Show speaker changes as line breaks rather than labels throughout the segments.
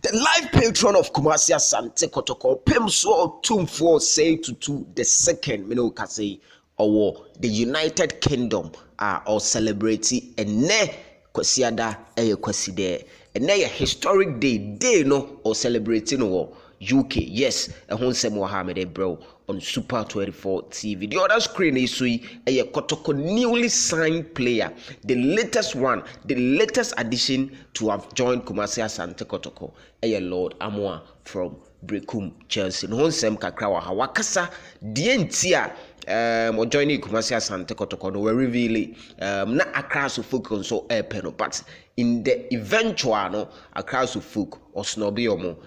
The live patron of Kumasi Asante Kotoko, Pemso Otumfuo say to the second, say, or the United Kingdom are all celebrating and ne Kwasidae Kwasidae. And ne a historic day no or celebrating or UK. Yes, a home sem Mohammed bro on Super 24 TV. The other screen is a Kotoko newly signed player, the latest one, the latest addition to have joined Kumasi Asante Kotoko, a Lord Amoah from Brekum Chelsea. No home sem kakra wa wakasa dientia or joining Kumasi Asante Kotoko no we reveal na across to folk so airpen, but in the eventual no across to folk or Snubbed omo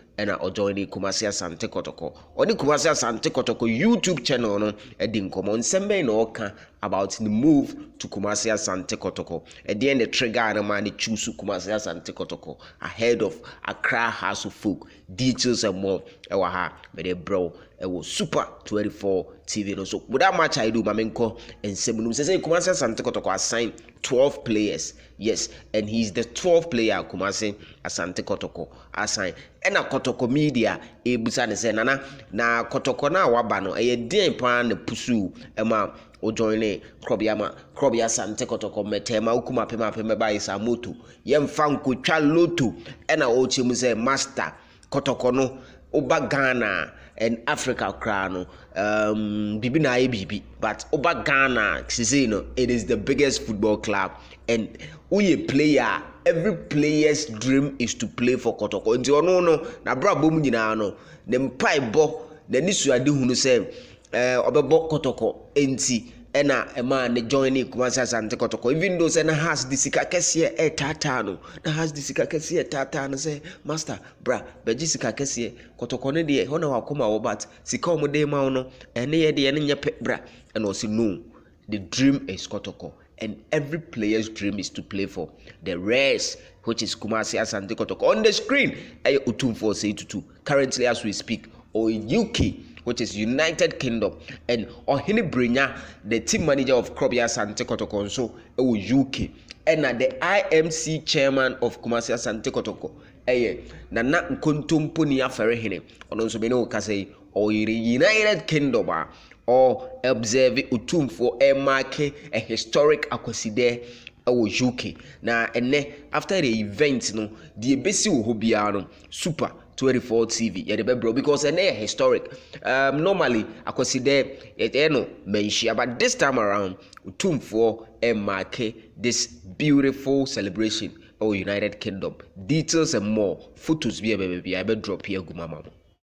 or joining Kumasi Asante Kotoko or the Kumasi Asante Kotoko YouTube channel no edin komo nsembe no oka about the move to Kumasi Asante Kotoko at the end the trigger na man choose Kumasi Asante Kotoko ahead of Accra House of Folk. Details and more ewa ha me de bro ewo Super 24 TV no. So without much I do mamenko and semunum say Kumasi Asante Kotoko assigned 12 players. Yes, and he's the 12th player Kumasi Asante Kotoko assigned. And a Kotoko media ebusa ne say nana na Kotoko na waba no eye den pan ne pusu ema o join Krobia Asante Kotoko metema ukuma pema ba isa moto yemfa nkotwa loto ena o chemu say master Kotoko no oba Ghana and Africa crown bibi na bibi, but oba Ghana no, it is the biggest football club and uye player, every player's dream is to play for Kotoko. Nti ono no na bra bom nyina no ne mpai bo na nisu ade hunu se obebo Kotoko enti ena ema ne join Kumasi Asante Kotoko, even though say na has the sika kese tata no na has the sika kese tata no say master bra beji sika kese Kotoko ne de hona wakoma wo, but sika omo de ma no ene ye de ene nye bra and also no, the dream is Kotoko and every player's dream is to play for the rest, which is Kumasi Asante Kotoko. On the screen Otumfuo say to currently as we speak or in UK, which is United Kingdom, and Ohini Brinya, the team manager of Krobia Asante Kotoko, so UK, and the IMC chairman of Kumasi Asante Kotoko, Nana Nkontumpo ni afere hine, ononso beno kase or United Kingdom or observe Otumfuo mark a historic Kwasidae UK. Na ene after the event no, the besi wo hobia no Super 24 TV yeah the bro, because ene historic. Normally Kwasidae no mention, but this time around Otumfuo mark this beautiful celebration of United Kingdom. Details and more photos be drop here gumama.